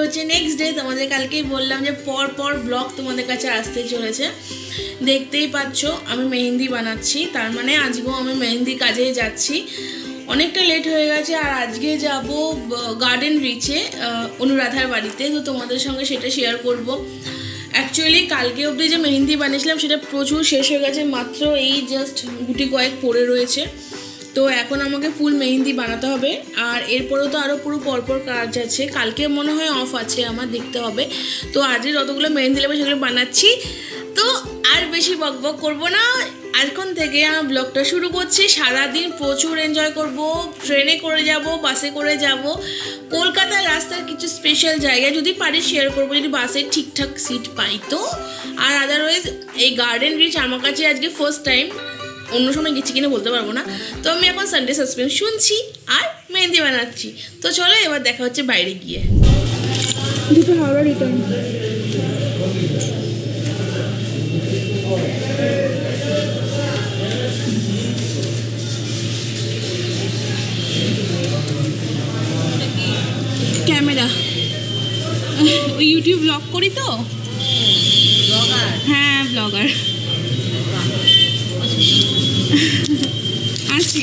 হচ্ছে next day. তোমাদের কালকেই বললাম যে পর পর ব্লগ তোমাদের কাছে আসতে চলেছে। দেখতেই পাচ্ছ আমি মেহেন্দি বানাচ্ছি, তার মানে আজকেও আমি মেহেন্দি কাজে যাচ্ছি। অনেকটা লেট হয়ে গেছে, আর আজকে যাব গার্ডেন রিচে অনুরাধার বাড়িতে। তো তোমাদের সঙ্গে সেটা শেয়ার করব। অ্যাকচুয়ালি কালকে অবধি যে মেহেন্দি বানিয়েছিলাম সেটা প্রচুর শেষ হয়ে গেছে, মাত্র এই জাস্ট গুটি কয়েক পড়ে রয়েছে। তো এখন আমাকে ফুল মেহেন্দি বানাতে হবে, আর এরপরেও তো আরও পুরো পরপর কাজ আছে। কালকে মনে হয় অফ আছে আমার, দেখতে হবে। তো আজকে যতগুলো মেহেন্দি লাগবে সেগুলো বানাচ্ছি। তো আর বেশি বকবক করব না, এখন থেকে আমার ব্লগটা শুরু করছি। সারাদিন প্রচুর এনজয় করব, ট্রেনে করে যাব, বাসে করে যাব, কলকাতার রাস্তার কিছু স্পেশাল জায়গা যদি পারি শেয়ার করবো, যদি বাসে ঠিকঠাক সিট পাই তো। আর আদারওয়াইজ এই গার্ডেন রিচ আমার কাছে আজকে ফার্স্ট টাইম, অন্য সময় গেছি কিনা বলতে পারবো না। তো আমি এখন সানডে সাসপেন্স শুনছি আর মেহেন্দি বানাচ্ছি। তো চলো এবার দেখা হচ্ছে বাইরে গিয়ে। দুটো হাওড়া রিটার্ন। ক্যামেরা ওই ইউটিউব ব্লগ করি তো। হ্যাঁ ব্লগার আছি।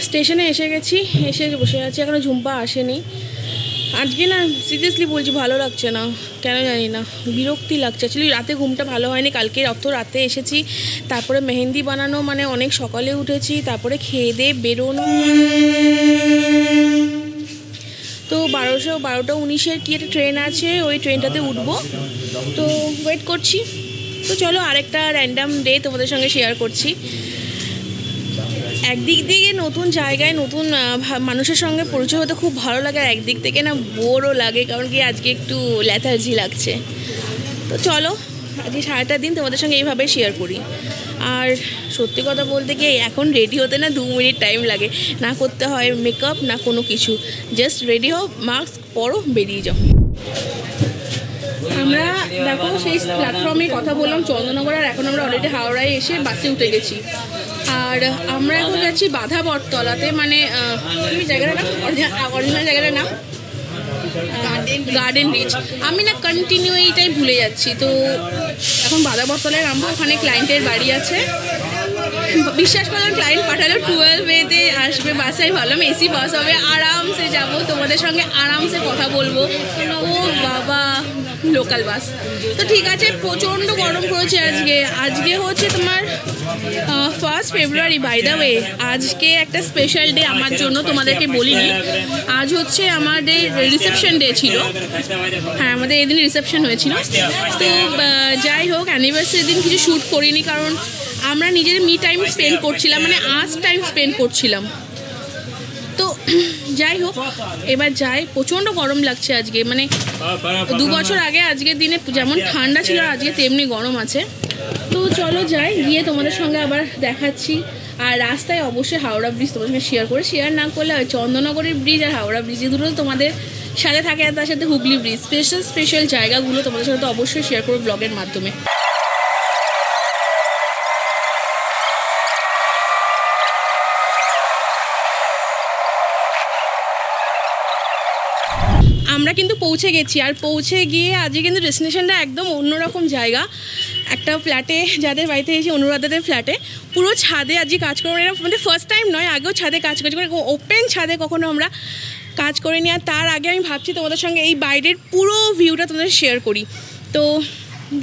স্টেশনে এসে গেছি, এসে বসে আছি। এখনো ঝুম্পা আসেনি। আজকে না সিরিয়াসলি বলছি ভালো লাগছে না, কেন জানি না, বিরক্তি লাগছে। অ্যাকচুয়ালি রাতে ঘুমটা ভালো হয়নি, কালকে অত রাতে এসেছি, তারপরে মেহেন্দি বানানো, মানে অনেক সকালে উঠেছি, তারপরে খেয়ে দিয়ে বেরোনো। তো 12:19 কি একটা ট্রেন আছে, ওই ট্রেনটাতে উঠবো। তো ওয়েট করছি। তো চলো আরেকটা র্যান্ডাম ডে তোমাদের সঙ্গে শেয়ার করছি। একদিক থেকে নতুন জায়গায় নতুন মানুষের সঙ্গে পরিচয় হতে খুব ভালো লাগে, আর একদিক থেকে না বোরও লাগে, কারণ কি আজকে একটু ল্যাথার্জি লাগছে। তো চলো আজকে সারাটা দিন তোমাদের সঙ্গে এইভাবে শেয়ার করি। আর সত্যি কথা বলতে কি এখন রেডি হতে না 2 মিনিট টাইম লাগে, না করতে হয় মেকআপ না কোনো কিছু, জাস্ট রেডি হও, মাস্ক পরো, বেরিয়ে যাও। আমরা দেখো সেই প্ল্যাটফর্মে কথা বললাম চন্দননগর, আর এখন আমরা অলরেডি হাওড়ায় এসে বাসে উঠে গেছি। আর আমরা এখন যাচ্ছি বাধা বটতলাতে, মানে জায়গাটার নাম অরিজিনাল জায়গাটার নাম গার্ডেন রিচ। আমি না কন্টিনিউ এইটাই ভুলে যাচ্ছি। তো এখন বাধা বটতলায় নামবো, ওখানে ক্লায়েন্টের বাড়ি আছে। বিশ্বাস করলাম ক্লায়েন্ট পাঠালেও 12 আসবে বাসে। আমি ভাবলাম এসি বাস হবে, আরামসে যাব, তোমাদের সঙ্গে আরামসে কথা বলবো। ও বাবা, লোকাল বাস। তো ঠিক আছে, প্রচণ্ড গরম পড়েছে আজকে। আজকে হচ্ছে তোমার 1 ফেব্রুয়ারি। বাই দ্য ওয়ে আজকে একটা স্পেশাল ডে আমার জন্য, তোমাদেরকে বলিনি। আজ হচ্ছে আমাদের রিসেপশন ডে ছিল। হ্যাঁ, আমাদের এদিন রিসেপশন হয়েছিল। তো যাই হোক, অ্যানিভার্সারি দিন কিছু শ্যুট করিনি, কারণ আমরা নিজের মি টাইম স্পেন্ড করছিলাম, মানে আজ টাইম স্পেন্ড করছিলাম। তো যাই হোক, এবার যাই। প্রচণ্ড গরম লাগছে আজকে, মানে 2 বছর আগে আজকের দিনে যেমন ঠান্ডা ছিল আজকে তেমনি গরম আছে। তো চলো যাই, গিয়ে তোমাদের সঙ্গে আবার দেখাচ্ছি। আর রাস্তায় অবশ্যই হাওড়া ব্রিজ তোমাদের সঙ্গে শেয়ার না করলে হয়। চন্দননগরের ব্রিজ আর হাওড়া ব্রিজ এই দুটো তোমাদের সাথে থাকে, আর তার সাথে হুগলি ব্রিজ। স্পেশাল জায়গাগুলো তোমাদের সাথে অবশ্যই শেয়ার করবো ব্লগের মাধ্যমে। আমরা কিন্তু পৌঁছে গেছি, আর পৌঁছে গিয়ে আজকে কিন্তু ডেস্টিনেশনটা একদম অন্যরকম জায়গা। একটা ফ্ল্যাটে, যাদের বাড়িতে এসেছি অনুরাধাদের ফ্ল্যাটে, পুরো ছাদে আজকে কাজ করবো। এটা আমাদের ফার্স্ট টাইম নয়, আগেও ছাদে কাজ করছি, মানে ওপেন ছাদে কখনো আমরা কাজ করিনি। আর তার আগে আমি ভাবছি তোমাদের সঙ্গে এই বাইরের পুরো ভিউটা তোমাদের শেয়ার করি। তো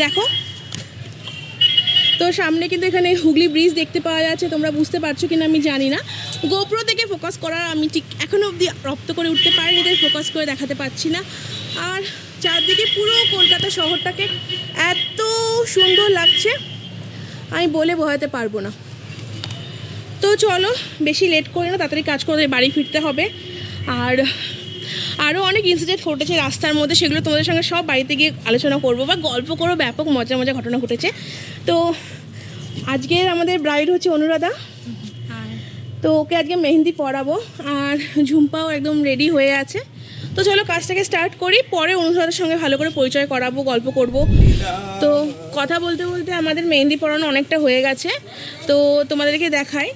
দেখো, তো সামনে কিন্তু এখানে হুগলি ব্রিজ দেখতে পাওয়া যাচ্ছে, তোমরা বুঝতে পারছো কিনা আমি জানি না। গোপ্রো থেকে ফোকাস করার আমি ঠিক এখনও অবধি রপ্ত করে উঠতে পারিনি, তাই ফোকাস করে দেখাতে পারছি না। আর চারদিকে পুরো কলকাতা শহরটাকে এত সুন্দর লাগছে, আমি বলে বোঝাতে পারবো না। তো চলো বেশি লেট করি না, তাড়াতাড়ি কাজ করে বাড়ি ফিরতে হবে। আর আরও অনেক ইনসিডেন্ট ঘটেছে রাস্তার মধ্যে, সেগুলো তোমাদের সঙ্গে সব বাড়িতে গিয়ে আলোচনা করবো বা গল্প করবো। ব্যাপক মজা মজা ঘটনা ঘটেছে। তো আজকের আমাদের ব্রাইড হচ্ছে অনুরাধা, তো ওকে আজকে মেহেন্দি পরাবো, আর ঝুম্পাও একদম রেডি হয়ে আছে। তো চলো কাজটাকে স্টার্ট করি, পরে অনুরাধার সঙ্গে ভালো করে পরিচয় করাবো, গল্প করব। তো কথা বলতে বলতে আমাদের মেহেন্দি পরানো অনেকটা হয়ে গেছে, তো তোমাদেরকে দেখাই।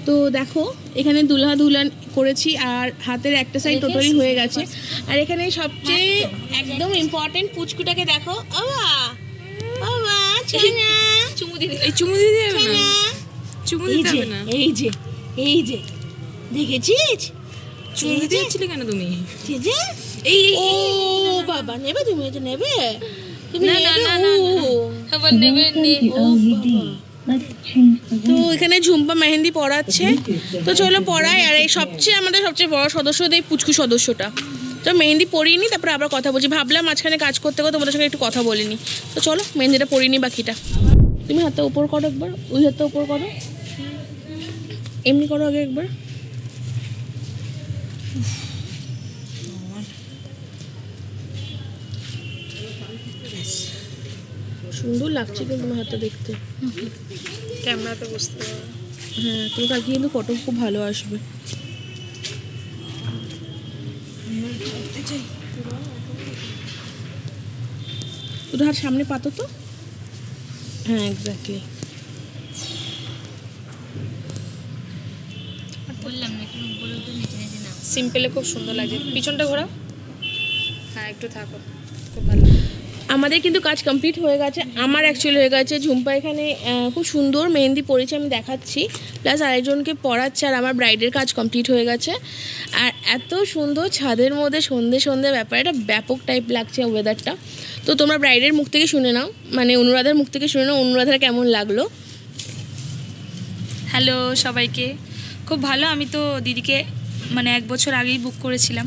তো দেখো এখানে দুলহা দুলহান করেছি আর হাতের একটা সাইড টোটালি হয়ে গেছে। আর এখানে সবচেয়ে একদম ইম্পর্টেন্ট পুচকুটাকে দেখো। চুমু দিতে হবে না। এই যে দেখেছিস চুমু দিতে যাচ্ছিলে কেন তুমি? এই ও বাবা নেবে তুমি? এটা নেবে তুমি? আবার নেবে নে। তো এখানে ঝুম্পা মেহেন্দি পড়াচ্ছে, তো চলো পড়াই। আর এই আমাদের সবচেয়ে বড় সদস্য এই পুচকু সদস্যটা। তো মেহেন্দি পরিয়ে নি, তারপরে আবার কথা বলছি। ভাবলাম মাঝখানে কাজ করতে করতে তোমাদের সঙ্গে একটু কথা বলিনি। তো চলো মেহেন্দিটা পরিয়ে নি বাকিটা। তুমি হাতটা উপর করো একবার, ওই হাতটা উপর করো, এমনি করো আগে একবার। সুন্দর লাগছে কিন্তু তোমার হাতটা দেখতে, ক্যামেরাতে বুঝতে পারো। হ্যাঁ তুমি কালকে কিন্তু ফটো খুব ভালো আসবে। দুটো হাত সামনে পাতো তো, হ্যাঁ এক্স্যাক্টলি। সিম্পলে খুব সুন্দর লাগছে। পিছনটা ঘোরাও, হ্যাঁ একটু থাকো, খুব ভালো। আমাদের কিন্তু কাজ কমপ্লিট হয়ে গেছে, আমার অ্যাকচুয়ালি হয়ে গেছে। ঝুম্পা এখানে খুব সুন্দর মেহেন্দি পড়েছে, আমি দেখাচ্ছি, প্লাস আরেকজনকে পড়াচ্ছে। আর আমার ব্রাইডের কাজ কমপ্লিট হয়ে গেছে। আর এত সুন্দর ছাদের মধ্যে সন্ধে সন্ধে ব্যাপার, এটা ব্যাপক টাইপ লাগছে ওয়েদারটা। তো তোমরা ব্রাইডের মুখ থেকে শুনে নাও, মানে অনুরাধার মুখ থেকে শুনে নাও অনুরাধার কেমন লাগলো। হ্যালো সবাইকে, খুব ভালো। আমি তো দিদিকে মানে 1 বছর আগেই বুক করেছিলাম,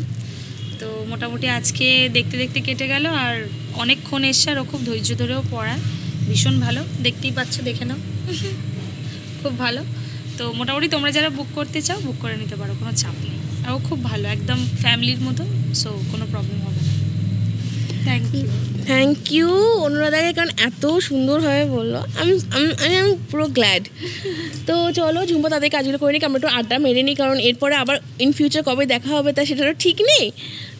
তো মোটামুটি আজকে দেখতে দেখতে কেটে গেল। আর অনেকক্ষণ এসছে, আর ও খুব ধৈর্য ধরেও পড়া, ভীষণ ভালো। দেখতেই পাচ্ছ, দেখে নাও, খুব ভালো। তো মোটামুটি তোমরা যারা বুক করতে চাও বুক করে নিতে পারো, কোনো চাপ নেই। আর ও খুব ভালো, একদম ফ্যামিলির মতো, সো কোনো প্রবলেম হবে না। থ্যাংক ইউ অনুরাধাকে, কারণ এত সুন্দরভাবে বললো, আমি পুরো গ্ল্যাড। তো চলো ঝুম্পা তাদের কাজগুলো করে নিই, আমরা একটু আড্ডা মেরে নিই, কারণ এরপরে আবার ইন ফিউচার কবে দেখা হবে তা সেটারও ঠিক নেই।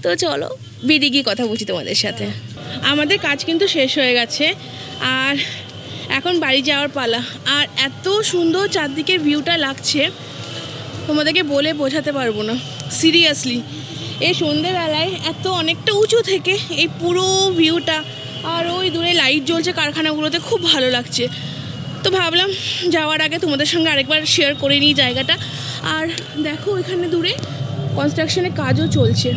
তো চলো বেরিয়ে গিয়ে কথা বলছি তোমাদের সাথে। আমাদের কাজ কিন্তু শেষ হয়ে গেছে, আর এখন বাড়ি যাওয়ার পালা। আর এত সুন্দর চারদিকের ভিউটা লাগছে, তোমাদেরকে বলে বোঝাতে পারবো না সিরিয়াসলি। এই সন্ধ্যেবেলায় এত অনেকটা উঁচু থেকে এই পুরো ভিউটা, আর ওই দূরে লাইট জ্বলছে কারখানাগুলোতে, খুব ভালো লাগছে। তো ভাবলাম যাওয়ার আগে তোমাদের সঙ্গে আরেকবার শেয়ার করে নিই জায়গাটা। আর দেখো এখানে দূরে কনস্ট্রাকশনের কাজও চলছে।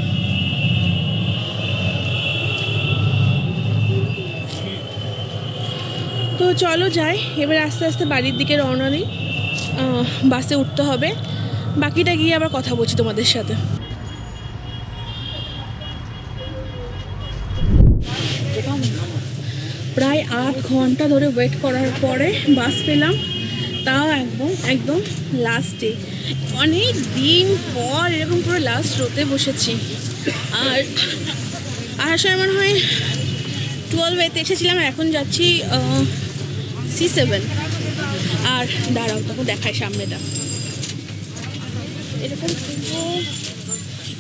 তো চলো যাই, এবার আস্তে আস্তে বাড়ির দিকে রওনা দিই। বাসে উঠতে হবে, বাকিটা গিয়ে আবার কথা বলছি তোমাদের সাথে। প্রায় 8 ঘন্টা ধরে ওয়েট করার পরে বাস পেলাম, তাও একদম লাস্টে। অনেক দিন পর এরকম পুরো লাস্ট রোতে বসেছি। আর আসার সময় মনে হয় 12 এসেছিলাম, আর এখন যাচ্ছি C7। আর দাঁড়াও তখন দেখায় সামনেটা,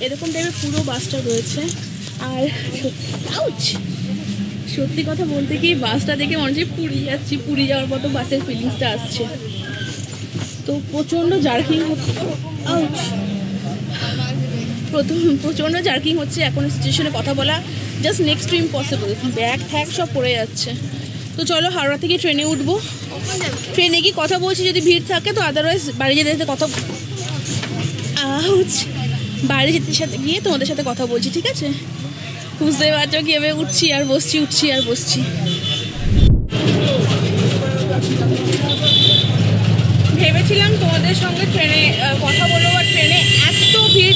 এরকম টাইপের পুরো বাসটা রয়েছে। আর সত্যি কথা বলতে কি, বাসটা দেখে মনে হচ্ছে পুরী যাচ্ছি, পুরী যাওয়ার মতো বাসের ফিলিংসটা আসছে। তো প্রচণ্ড জার্কিং হচ্ছে, প্রচণ্ড জার্কিং হচ্ছে। এখন স্টেশনে কথা বলা just next to impossible, bag tag সব পড়ে যাচ্ছে। তো চলো হাওড়া থেকে ট্রেনে উঠবো, ট্রেনে কি কথা বলছি যদি ভিড় থাকে, তো আদারওয়াইজ বাড়ি যেতে যেতে কথা বাইরে যেতে সাথে গিয়ে তোমাদের সাথে কথা বলছি, ঠিক আছে? বুঝতে পারছো কীভাবে উঠছি আর বসছি, উঠছি আর বসছি। ভেবেছিলাম তোমাদের সঙ্গে ট্রেনে কথা বলবো, আর ট্রেনে এত ভিড়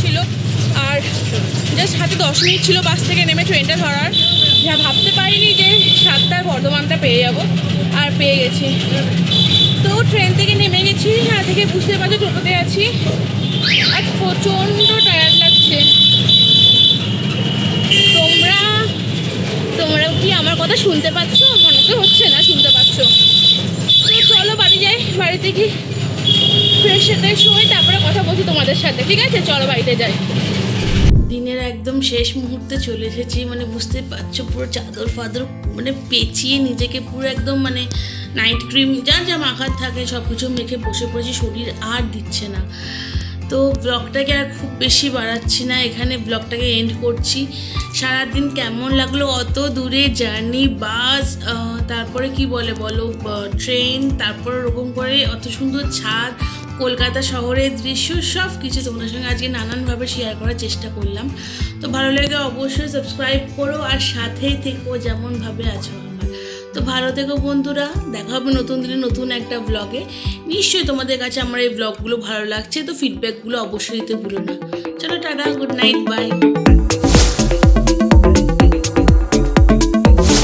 ছিল, আর জাস্ট হাতে 10 মিনিট ছিল বাস থেকে নেমে ট্রেনটা ধরার। যা ভাবতে পারিনি যে 7টায় বর্ধমানটা পেয়ে যাব, আর পেয়ে গেছি। তো ট্রেন থেকে নেমে গেছি, আর থেকে বুঝতে পারছো টোটোতে আছি, আর প্রচণ্ড টায়ার্ড লাগছে। তোমরা কি আমার কথা শুনতে পাচ্ছ? মনে তো হচ্ছে না শুনতে পাচ্ছ। তো চলো বাড়ি যাই, বাড়িতে কি ফ্রেশ হয়ে তারপরে কথা বলছি তোমাদের সাথে, ঠিক আছে? চলো বাড়িতে যাই। দিনের একদম শেষ মুহূর্তে চলে এসেছি, মানে বুঝতে পারছো পুরো চাদর ফাদর মানে পেঁচিয়ে নিজেকে পুরো একদম মানে নাইট ক্রিম যা যা মাখার থাকে সব কিছু মেখে বসে পড়েছি, শরীর আর দিচ্ছে না। তো ব্লগটাকে আর খুব বেশি বাড়াচ্ছি না, এখানে ব্লগটাকে এন্ড করছি। সারাদিন কেমন লাগলো, অত দূরে জার্নি, বাস, তারপরে কি বলো ট্রেন, তারপর ওরকম করে অত সুন্দর ছাদ, কলকাতা শহরের দৃশ্য, সব কিছু তোমাদের সঙ্গে আজকে নানানভাবে শেয়ার করার চেষ্টা করলাম। তো ভালো লাগে অবশ্যই সাবস্ক্রাইব করো আর সাথেই থেকো যেমনভাবে আছো আমার। তো ভালো থেকো বন্ধুরা, দেখা হবে নতুন দিনে নতুন একটা ব্লগে। নিশ্চয়ই তোমাদের কাছে আমার এই ব্লগগুলো ভালো লাগছে, তো ফিডব্যাকগুলো অবশ্যই দিতে ভুলো না। চলো টাটা, গুড নাইট, বাই।